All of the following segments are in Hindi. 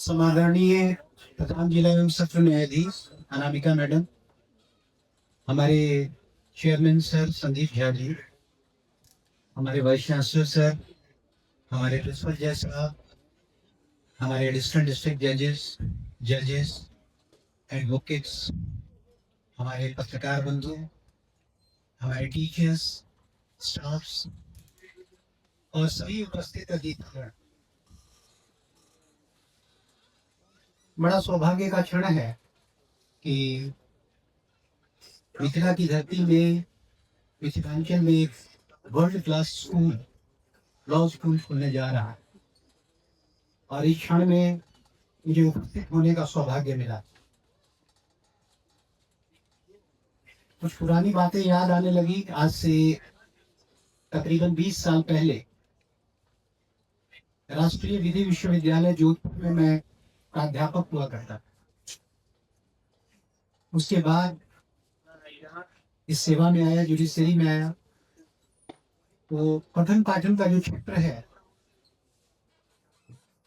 समादरणीय प्रधान जिला एवं सत्र न्यायाधीश अनामिका मैडम, हमारे चेयरमैन सर संदीप झा जी, हमारे वाइस चांसलर सर, हमारे प्रिंसिपल जज साहब, हमारे एडिशनल डिस्ट्रिक्ट जजेस, एडवोकेट्स, हमारे पत्रकार बंधु, हमारे टीचर्स, स्टाफ्स और सभी उपस्थित अतिथिगण, बड़ा सौभाग्य का क्षण है कि मिथिला की धरती में, मिथिलांचल में एक world class school, law school खुलने जा रहा है और इस क्षण में मुझे उपस्थित होने का सौभाग्य मिला। कुछ पुरानी बातें याद आने लगी। आज से तकरीबन 20 साल पहले राष्ट्रीय विधि विश्वविद्यालय जोधपुर में मैं प्राध्यापक हुआ करता। उसके बाद इस सेवा में आया, जुडिशरी में आया, तो पठन पाठन का जो क्षेत्र है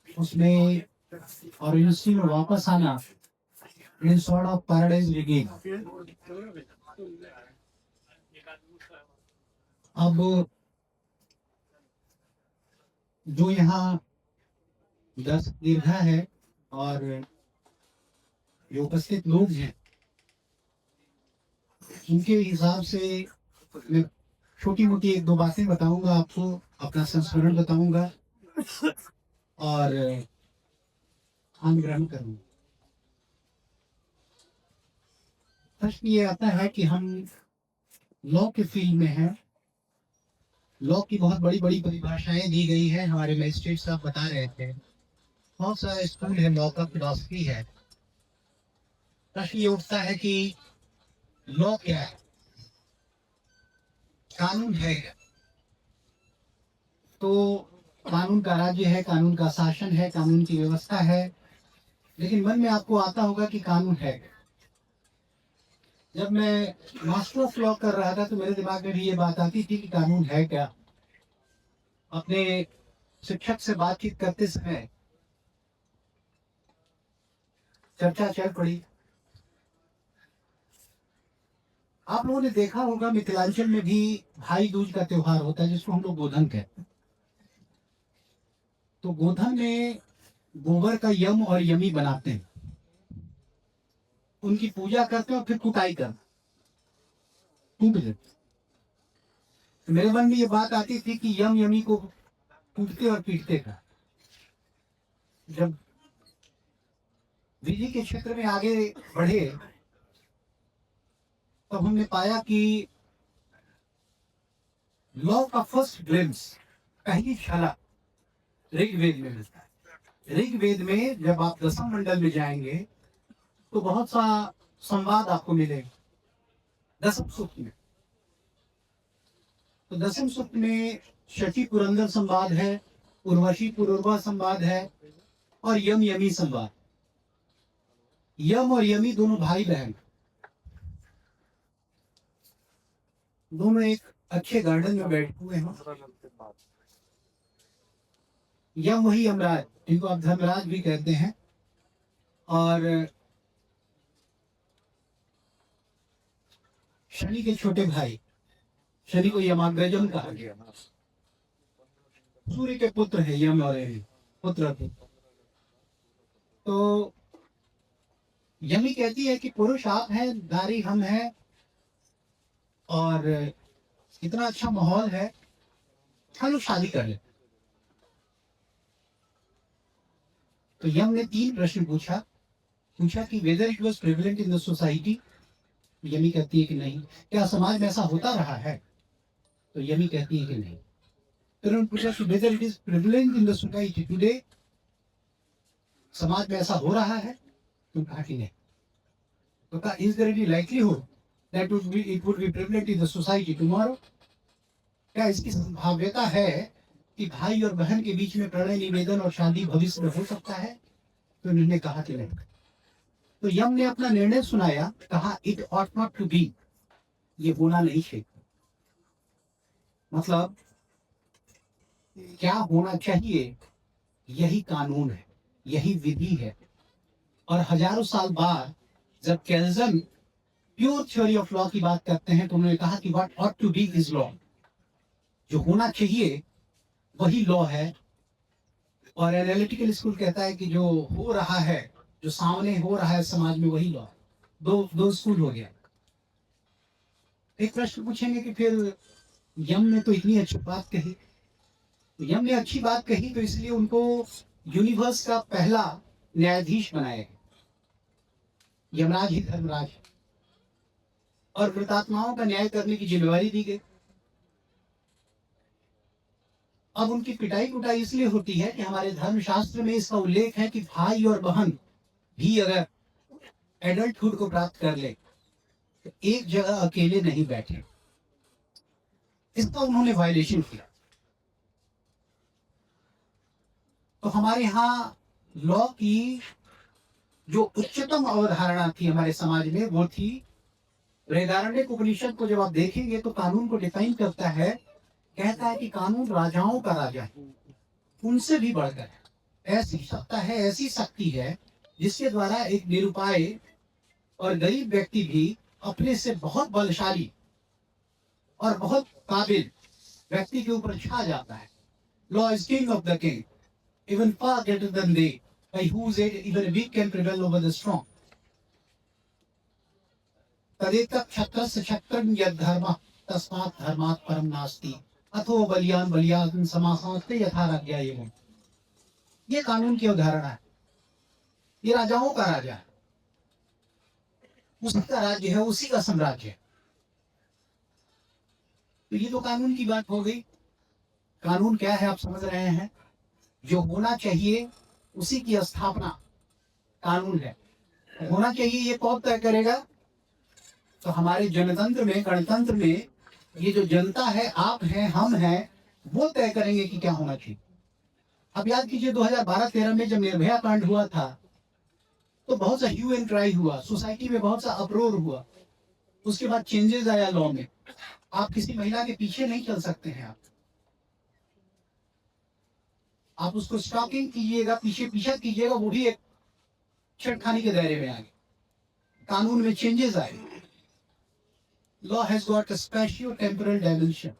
उसमें और यूनिवर्सिटी में वापस आना in sort of paradise regain. अब जो यहाँ दस दीर्घा है और जो उपस्थित लोग हैं उनके हिसाब से मैं छोटी मोटी एक दो बातें बताऊंगा आपको, अपना संस्मरण बताऊंगा और ध्यान ग्रहण करूंगा। प्रश्न ये आता है कि हम लॉ के फील्ड में हैं, लॉ की बहुत बड़ी बड़ी परिभाषाएं दी गई है, हमारे मजिस्ट्रेट साहब बता रहे थे, बहुत सारा स्कूल है, लॉ का फिलॉसफी है। प्रश्न ये उठता है कि लॉ क्या है, कानून है क्या? तो कानून का राज्य है, कानून का शासन है, कानून की व्यवस्था है, लेकिन मन में आपको आता होगा कि कानून है क्या? जब मैं मास्टर ऑफ लॉ कर रहा था तो मेरे दिमाग में भी ये बात आती थी कि कानून है क्या। अपने शिक्षक से बातचीत करते समय चर्चा चल पड़ी। आप लोगों ने देखा होगा मिथिलांचल में भी भाई दूज का त्योहार होता है जिसको हम लोग गोधन कहते हैं। तो गोधन में गोबर का यम और यमी बनाते हैं, उनकी पूजा करते हैं और फिर कुटाई करते हैं। तो मेरे मन में ये बात आती थी कि यम यमी को कूटते और पीटते का। जब विधि के क्षेत्र में आगे बढ़े तब हमने पाया कि लॉ का फर्स्ट ग्लिम्स, पहली झलक ऋग्वेद में मिलता है। ऋग्वेद में जब आप दसम मंडल में जाएंगे तो बहुत सा संवाद आपको मिलेगा दसम सूक्त में। तो दसम सूक्त में शची पुरंदर संवाद है, उर्वशी पुरुर्वा संवाद है और यम यमी संवाद। यम और यमी दोनों भाई बहन, दोनों एक अच्छे गार्डन में बैठे हुए हैं। यम वही यमराज जिनको आप धर्मराज भी कहते हैं, और शनि के छोटे भाई, शनि को यमाग्रजम कहा गया। सूर्य के पुत्र है यम और यमी, पुत्र। तो यमी कहती है कि पुरुष आप हैं, नारी हम हैं, और इतना अच्छा माहौल है, हम लोग शादी कर ले। तो यम ने 3 प्रश्न पूछा कि whether it was prevalent in the society. Yummy कहती है कि नहीं। क्या समाज में ऐसा होता रहा है? तो यमी कहती है कि नहीं। फिर उन्होंने पूछा कि whether it is prevalent in the society today, समाज में ऐसा हो रहा है? तो कहा कि नहीं। तो कहा is there any likelihood that it would be prevalent in the society tomorrow? क्या इसकी संभाव्यता है कि भाई और बहन के बीच में प्रणय निवेदन और शादी भविष्य में हो सकता है? तो उन्होंने कहा कि नहीं। तो यम ने अपना निर्णय सुनाया, कहा it ought not to be, ये होना नहीं चाहिए। मतलब क्या होना चाहिए, यही कानून है। यही विधि है। और हजारों साल बाद जब Kelsen pure theory of law की बात करते हैं तो उन्होंने कहा कि what ought to be is law, जो होना चाहिए वही लॉ है। और एनालिटिकल स्कूल कहता है कि जो हो रहा है, जो सामने हो रहा है समाज में, वही लॉ। दो दो स्कूल हो गया। एक प्रश्न पूछेंगे कि फिर यम ने तो इतनी अच्छी बात कही, तो यम ने अच्छी बात कही तो इसलिए उनको यूनिवर्स का पहला न्यायाधीश बनाया है। यमराज ही धर्मराज है और मृतात्माओं का न्याय करने की जिम्मेवारी दी गई। अब उनकी पिटाई कुटाई इसलिए होती है कि हमारे धर्मशास्त्र में इसका उल्लेख है कि भाई और बहन भी अगर एडल्टहुड को प्राप्त कर ले तो एक जगह अकेले नहीं बैठे। इसका उन्होंने वायलेशन किया। तो हमारे यहाँ लॉ की जो उच्चतम अवधारणा थी हमारे समाज में वो थी, बृहदारण्यक उपनिषद को जब आप देखेंगे तो कानून को डिफाइन करता है, कहता है कि कानून राजाओं का राजा है, उनसे भी बढ़कर है। ऐसी सत्ता है, ऐसी शक्ति है जिसके द्वारा एक निरुपाय और गरीब व्यक्ति भी अपने से बहुत बलशाली और बहुत काबिल व्यक्ति के ऊपर छा जाता है। Law is king of the king, even far greater than they, by whose aid even a weak can prevail over the strong. तदेतत् क्षत्रस्य क्षत्रं यद् धर्मः तस्मात् धर्मात् परं नास्ति अथो बलियान् बलियान् समासास्ते यथा राज्ञा एवं। ये कानून की अवधारणा है। ये राजाओं का राजा है, उसी का राज्य है, उसी का साम्राज्य है। तो ये तो कानून की बात हो गई। कानून क्या है आप समझ रहे हैं। जो होना चाहिए उसी की स्थापना कानून है। होना चाहिए ये कौन तय करेगा। तो हमारे जनतंत्र में, गणतंत्र में ये जो जनता है, आप हैं, हम हैं, वो तय करेंगे कि क्या होना चाहिए। अब याद कीजिए 2012-13 में जब निर्भया कांड हुआ था तो बहुत सा ह्यू एंड क्राई हुआ, सोसाइटी में बहुत सा अप्रोर हुआ। उसके बाद चेंजेस आया लॉ में। आप किसी महिला के पीछे नहीं चल सकते हैं। आप उसको स्टॉकिंग कीजिएगा, पीछे पीछा कीजिएगा, वो भी एक छेड़खानी के दायरे में आ गए। कानून में चेंजेस आए। Law has got a spatio temporal dimension.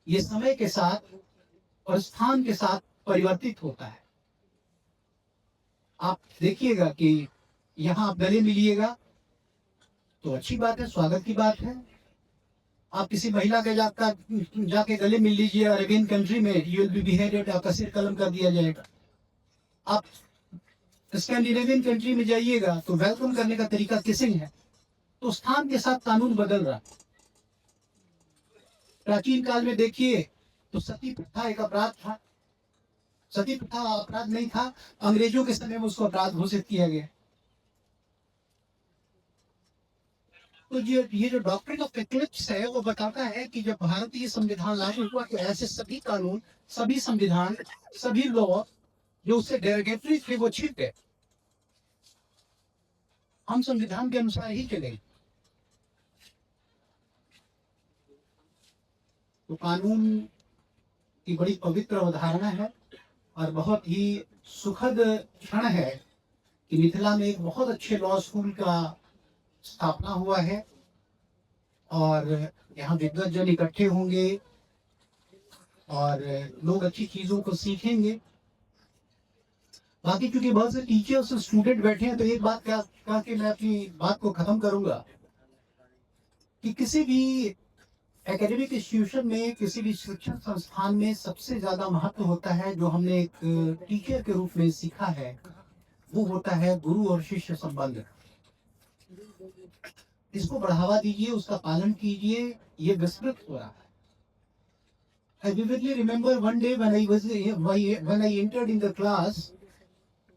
ये समय के साथ और स्थान के साथ परिवर्तित होता है। आप देखिएगा कि यहाँ आप गले मिलिएगा तो अच्छी बात है, स्वागत की बात है। आप किसी महिला के जाके गले मिल लीजिए, अरेबियन कंट्री में यू विल बी बिहेडेड, आपका सिर कलम कर दिया जाएगा। आप स्कैंडिनेवियन कंट्री में जाइएगा तो वेलकम करने का तरीका किसिंग है। तो स्थान के साथ कानून बदल रहा। प्राचीन काल में देखिए तो सती प्रथा एक अपराध था। सती प्रथा अपराध नहीं था, अंग्रेजों के समय में उसको अपराध घोषित किया गया। तो ये जो डॉक्ट्रिन ऑफ इक्लिप्स है वो बताता है कि जब भारतीय संविधान लागू हुआ तो ऐसे सभी कानून, सभी संविधान, सभी लॉ जो उससे डेरोगेटरी थे वो छिप गए। हम संविधान के अनुसार ही चलेंगे। तो कानून की बड़ी पवित्र अवधारणा है और बहुत ही सुखद क्षण है कि मिथिला में एक बहुत अच्छे लॉ स्कूल का स्थापना हुआ है और यहाँ विद्वज्जन इकट्ठे होंगे और लोग अच्छी चीजों को सीखेंगे। बाकी क्योंकि बहुत से टीचर्स और स्टूडेंट बैठे हैं तो एक बात कह के मैं अपनी बात को खत्म करूंगा कि किसी भी एकेडमिक इंस्टीट्यूशन में, किसी भी शिक्षण संस्थान में सबसे ज्यादा महत्व होता है, जो हमने एक टीचर के रूप में सीखा है, वो होता है गुरु और शिष्य संबंध। इसको बढ़ावा दीजिए, उसका पालन कीजिए। ये विस्तृत हो रहा है। I vividly remember one day when I entered in the class,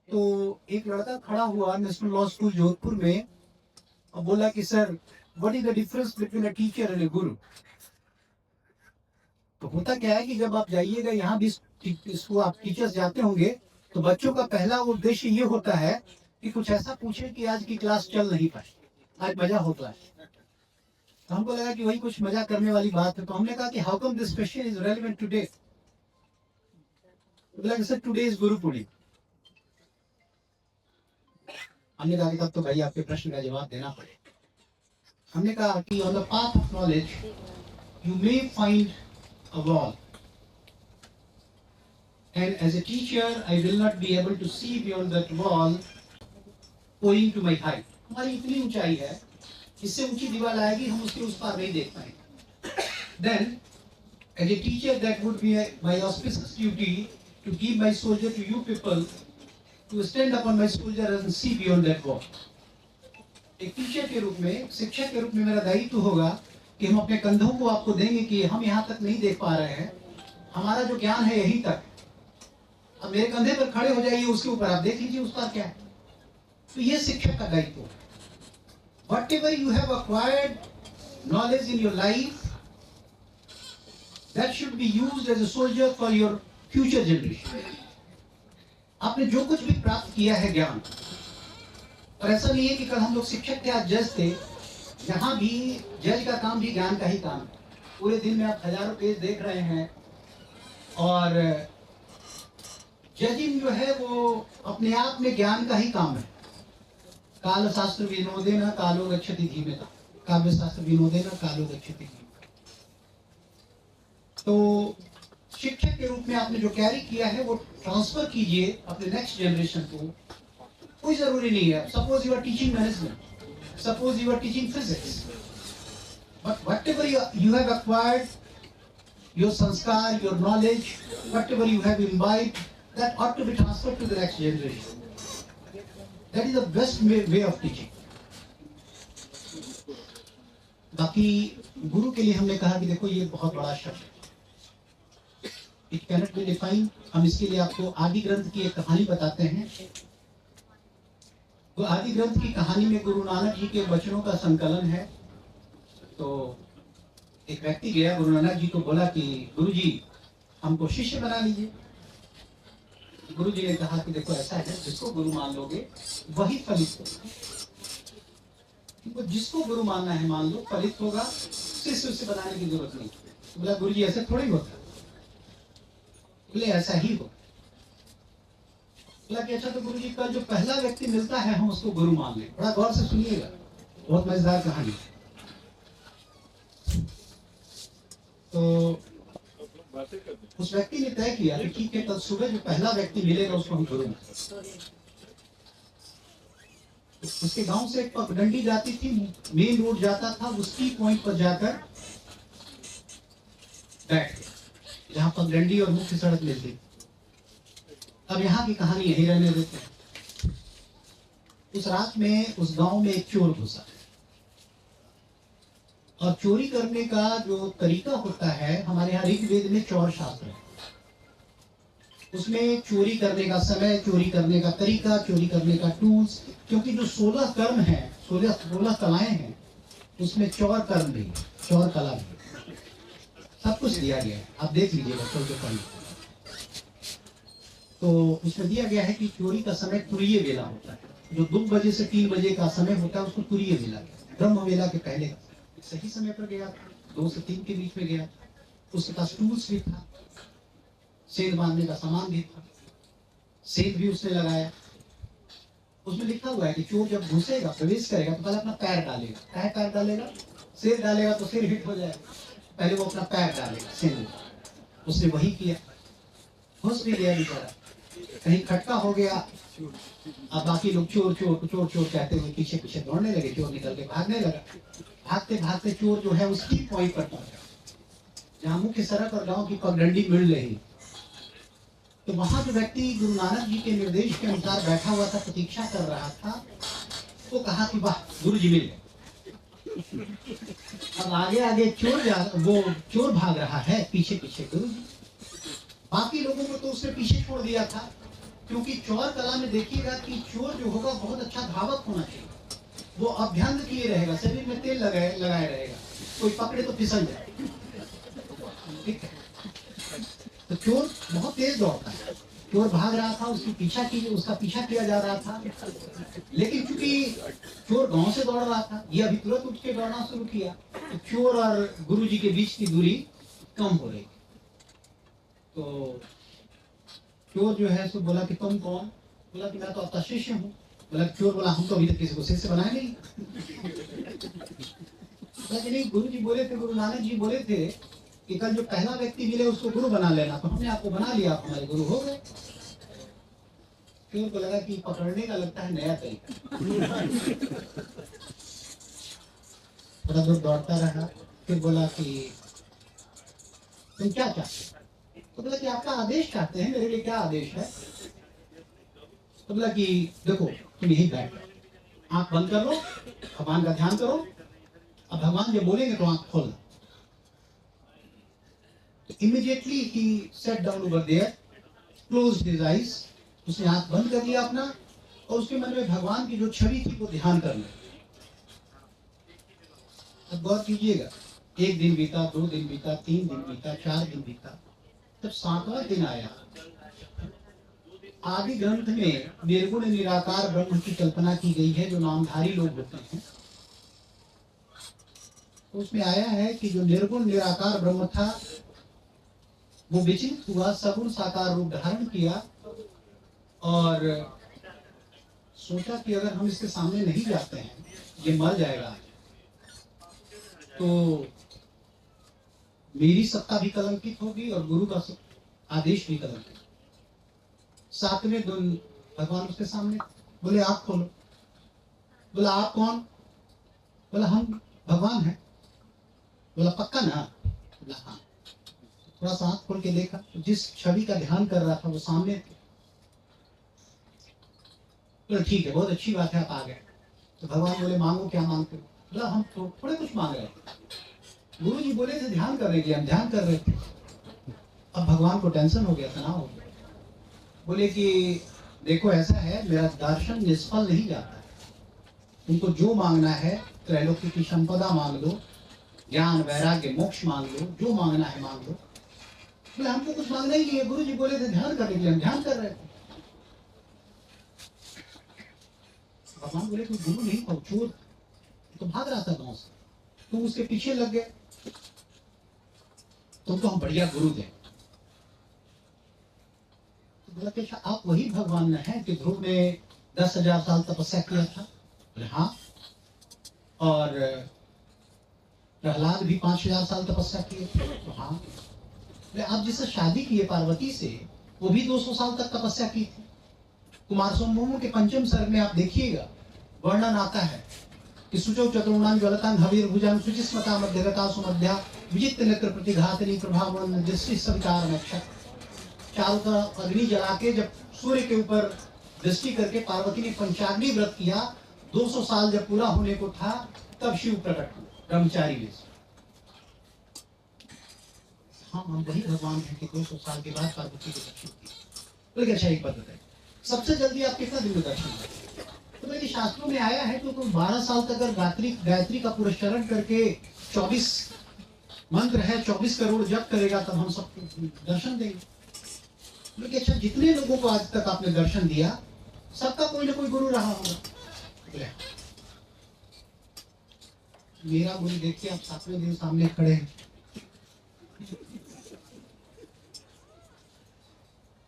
तो एक लड़का खड़ा हुआ नेशनल लॉ स्कूल जोधपुर में और बोला कि sir what is the difference between a teacher and अ गुरु। तो होता क्या है कि जब आप जाइएगा, यहाँ भी इसको आप टीचर्स जाते होंगे तो बच्चों का पहला उद्देश्य ये होता है कि कुछ ऐसा पूछे कि आज की क्लास चल नहीं पाई, आज मजा होता है। तो हमको लगा कि वही कुछ मजा करने वाली बात है। तो हमने कहा कि how come this question is relevant today. बोला कि sir today is Guru Purnima. हमने कहा कि तब तो भाई आपके प्रश्न का जवाब देना पड़े। हमने कहा कि on the path of knowledge you may find a wall, and as a teacher I will not be able to see beyond that wall owing to my height. हमारी इतनी ऊंचाई है, इससे ऊंची दीवार आएगी, हम उसके उस पार नहीं देख पाएंगे। Then as a teacher that would be my auspicious duty to give my soldier to you people, to stand upon my soldier and see beyond that wall. एक टीचर के रूप में, शिक्षक के रूप में मेरा दायित्व होगा कि हम अपने कंधों को आपको देंगे कि हम यहाँ तक नहीं देख पा रहे हैं, हमारा जो ज्ञान है यहीं तक, अब मेरे कंधे पर खड़े हो जाइए, उसके ऊपर आप देख लीजिए उस पर क्या है। तो ये शिक्षक का दायित्व है। Whatever you have acquired knowledge in your life, that should be used as a soldier for your future generation. आपने जो कुछ भी प्राप्त किया है ज्ञान, और ऐसा नहीं है कि कल हम लोग शिक्षक थे आज जज थे, यहाँ भी जज का काम भी ज्ञान का ही काम है। पूरे दिन में आप हजारों पेज देख रहे हैं, और जजिंग जो है वो अपने आप में ज्ञान का ही काम है। काल शास्त्र विनोदेन कालो गच्छति धीमेता, काव्य शास्त्र विनोदेन कालो गच्छति धीमेता। तो शिक्षक के रूप में आपने जो कैरी किया है वो ट्रांसफर कीजिए अपने नेक्स्ट जनरेशन को। कोई जरूरी नहीं है, suppose you are teaching management, suppose you are teaching physics, but whatever you have acquired, your sanskar, your knowledge, whatever you have imbibed, that ought to be transferred to the next generation. That is the best way of teaching. बाकी गुरु के लिए हमने कहा कि देखो ये बहुत बड़ा शब्द है, इट कैनॉट बी डिफाइंड। हम इसके लिए आपको आदि ग्रंथ की एक कहानी बताते हैं। तो आदि ग्रंथ की कहानी में गुरु नानक जी के वचनों का संकलन है। तो एक व्यक्ति गया गुरु नानक जी को, बोला कि गुरु जी हमको शिष्य बना लीजिए। गुरु जी ने कहा कि देखो ऐसा है, जिसको गुरु मान लोगे वही फलित होगा। तो जिसको गुरु मानना है मान लो, फलित होगा, शिष्य उससे बनाने की जरूरत नहीं। तो बोला गुरु जी ऐसे थोड़ी होता। बोले ऐसा ही हो। बोला कि अच्छा तो गुरु जी का जो पहला व्यक्ति मिलता है हम उसको गुरु मान लें। बड़ा गौर से सुनिएगा, बहुत मजेदार कहानी है। तो उस व्यक्ति ने तय किया कि ठीक है, कल सुबह जो पहला व्यक्ति मिलेगा उसको हम गुरु मानेंगे। उसके गांव से एक पगडंडी जाती थी, मेन रोड जाता था, उसकी पॉइंट पर जाकर बैठ गया जहां पगडंडी और मुख्य सड़क मिलती। अब यहाँ की कहानी यही रहने देते हैं। उस रात में उस गांव में एक चोर घुसा, और चोरी करने का जो तरीका होता है, हमारे यहाँ ऋग्वेद में चौर शास्त्र है, उसमें चोरी करने का समय, चोरी करने का तरीका, चोरी करने का टूल्स, क्योंकि जो 16 कर्म है, 16 कलाएं हैं, उसमें चौर कर्म भी, चौर कला भी, सब कुछ दिया गया है। आप देख लीजिएगा चल के पढ़िए। तो उसमें दिया गया है कि चोरी का समय तुरीय वेला होता है, जो 2 बजे से 3 बजे का समय होता है उसको तुरीय वेला, ब्रह्म वेला के पहले का सही समय पर गया था, 2 से 3 के बीच में गया। उसके पास टूल्स भी था, सेल बांधने का सामान भी था, सेल भी उसने लगाया। उसमें लिखा हुआ है कि चोर जब घुसेगा, प्रवेश करेगा तो पहले अपना पैर डालेगा। क्या पैर डालेगा? सेल डालेगा तो सिर हिट हो जाएगा, पहले वो अपना पैर डालेगा सेल में। उसने वही किया, घुस भी गया बेचारा, कहीं खटका हो गया। अब बाकी लोग चोर चोर चोर चोर कहते हुए पीछे पीछे दौड़ने लगे, चोर निकल के भागने लगा। भागते भागते चोर जो है उसकी पॉइंट पर पहुंचा, जहां मुख्य सड़क और गांव की पगडंडी मिल रही। तो वहां जो व्यक्ति गुरु नानक जी के निर्देश के अनुसार बैठा हुआ था, प्रतीक्षा कर रहा था, वो कहा कि वाह गुरु जी मिल गए। अब आगे आगे चोर भाग रहा है, पीछे पीछे गुरु जी। बाकी लोगों को तो उसने पीछे छोड़ दिया था, क्योंकि चौर कला में देखिएगा कि चोर जो होगा बहुत अच्छा धावक होना चाहिए। वो अभ्यंग किए रहेगा, शरीर में तेल लगाए रहेगा, कोई पकड़े तो फिसल जाए। ठीक है, तो चोर बहुत तेज दौड़ता है। चोर भाग रहा था, उसका पीछा किया जा रहा था। लेकिन चूंकि चोर गांव से दौड़ रहा था, ये अभी तुरंत उठ के दौड़ना शुरू किया, तो चोर और गुरु जी के बीच की दूरी कम हो रही। तो चोर जो है सो बोला कि तुम कौन? बोला कि मैं तो आपका शिष्य हूँ। बोला चोर बोला हम तो अभी तक किसी को शिष्य बनाए नहीं। नहीं, गुरु जी बोले थे, गुरु नानक जी बोले थे कि कल जो पहला व्यक्ति मिले उसको गुरु बना लेना, तो हमने आपको बना लिया, आप हमारे गुरु हो गए। फिर उनको लगा कि पकड़ने का लगता है नया तरीका। थोड़ा दूर दौड़ता रहा, फिर बोला कि तुम क्या चाहते? तो बोला कि आपका आदेश चाहते हैं। मेरे लिए क्या आदेश है? तो बोला कि देखो तुम यही बैठ, आंख बंद कर लो, भगवान का ध्यान करो, अब भगवान जब बोलेंगे तो आंख खोलना। तो इमीडिएटली ही sat down over there, closed his eyes, उसने आंख बंद कर लिया अपना, और उसके मन में भगवान की जो छवि थी वो ध्यान कर ली। अब गौर कीजिएगा, 1 दिन बीता, 2 दिन बीता, 3 दिन बीता, 4 दिन बीता, जब 7वां दिन आया, आदि ग्रंथ में निर्गुण निराकार ब्रह्म की कल्पना की गई है, जो नामधारी लोग होते हैं। तो उसमें आया है कि जो निर्गुण निराकार ब्रह्म था वो विचलित हुआ, सगुण साकार रूप धारण किया और सोचा कि अगर हम इसके सामने नहीं जाते हैं, ये मर जाएगा, तो मेरी सत्ता भी कलंकित होगी और गुरु का आदेश भी कलंकित। 7वें दिन भगवान उसके सामने बोले आप खोलो। बोला आप कौन? बोला हम भगवान हैं। बोला पक्का ना? बोला हाँ। थोड़ा सा आंख खोल के देखा, जिस छवि का ध्यान कर रहा था वो सामने थी। बोला ठीक है, बहुत अच्छी बात है, आप आ गए। तो भगवान बोले मांगो, क्या मांगते हो? बोला हम थोड़े कुछ मांग रहे थे, गुरु जी बोले थे ध्यान करने के लिए, हम ध्यान कर रहे थे। अब भगवान को टेंशन हो गया, तनाव हो गया। बोले कि देखो ऐसा है, मेरा दर्शन निष्फल नहीं जाता है, तुमको जो मांगना है, त्रैलोक्य की संपदा मांग लो, ज्ञान वैराग्य मोक्ष मांग लो, जो मांगना है मांग लो। बोले हमको कुछ मांगना ही नहीं है, गुरु जी बोले थे ध्यान करने के लिए, हम ध्यान कर रहे थे। भगवान बोले तुम गुरु नहीं हो, चोर, तो भाग रहा था गांव से, तुम उसके पीछे लग गए, तुमको हम बढ़िया गुरु दें। तो बोला कि आप वही भगवान हैं कि ध्रुव ने 10,000 साल तपस्या किया था? बोले हाँ। और प्रहलाद भी 5,000 साल तपस्या किए थे? तो हाँ। बोले आप जिससे शादी की है पार्वती से, वो भी 200 साल तक तपस्या की थी। कुमार संभव के 5वें सर्ग में आप देखिएगा, वर्णन आता है कि सुचौ चतुर्णां ज्वलतां हविर्भुजां शुचिस्मता मध्यगता सुमध्या विजित नेत्र प्रतिघातनी प्रभावन दृष्टि सवितार मोक्ष। चारों तरफ अग्नि जला के जब सूर्य के ऊपर दृष्टि करके पार्वती ने पंचाग्नि व्रत किया, 200 साल जब पूरा होने को था तब शिव प्रकट हुए ब्रह्मचारी वेश। हाँ हम वही भगवान हैं कि 200 साल के बाद पार्वती को दर्शन किया। तो अच्छा एक बात बताइए, सबसे जल्दी आप कितना दिन में दर्शन करें? तो मेरे शास्त्रों में आया है तो 12 साल तक अगर गायत्री का पुरस्करण करके 24 मंत्र है, 24 करोड़ जप करेगा, तब हम सबको दर्शन देंगे। लेकिन अच्छा जितने लोगों को आज तक आपने दर्शन दिया, सबका कोई ना कोई गुरु रहा होगा। मेरा गुरु देखिए, आप 7वें दिन सामने खड़े हैं।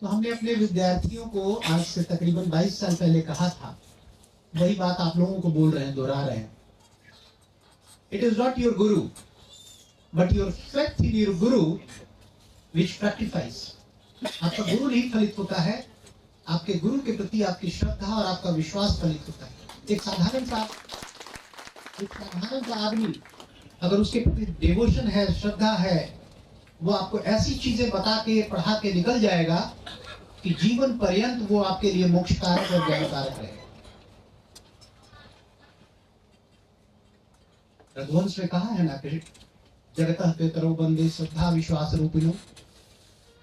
तो हमने अपने विद्यार्थियों को आज से तकरीबन 22 साल पहले कहा था, वही बात आप लोगों को बोल रहे हैं, दोहरा रहे हैं। It is not your Guru but your faith in your गुरु विच फ्रक्टिफाइज। आपका गुरु नहीं फलित होता है, आपके गुरु के प्रति आपकी श्रद्धा और आपका विश्वास फलित होता है। एक साधारण सा आदमी अगर उसके प्रति डिवोशन है, श्रद्धा है, वो आपको ऐसी चीजें बता के पढ़ा के निकल जाएगा कि जीवन पर्यंत वो आपके लिए मोक्ष कारक और ज्ञान कारक रहेगा। रघुवंश में कहा है ना कि जगतः पितरो बंदे श्रद्धा विश्वास रूपिणो,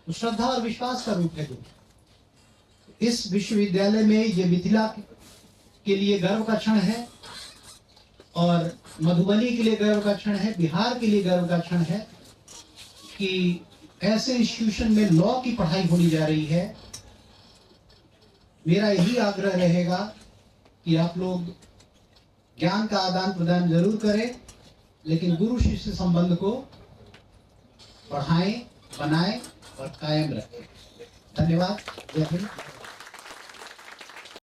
तो श्रद्धा और विश्वास का रूप है गुरु। इस विश्वविद्यालय में ये मिथिला के लिए गर्व का क्षण है और मधुबनी के लिए गर्व का क्षण है, बिहार के लिए गर्व का क्षण है कि ऐसे इंस्टीट्यूशन में लॉ की पढ़ाई होने जा रही है। मेरा यही आग्रह रहेगा कि आप लोग ज्ञान का आदान प्रदान जरूर करें, लेकिन गुरु शिष्य संबंध को बढ़ाएं, बनाएं और कायम रखें। धन्यवाद। जय हिंद।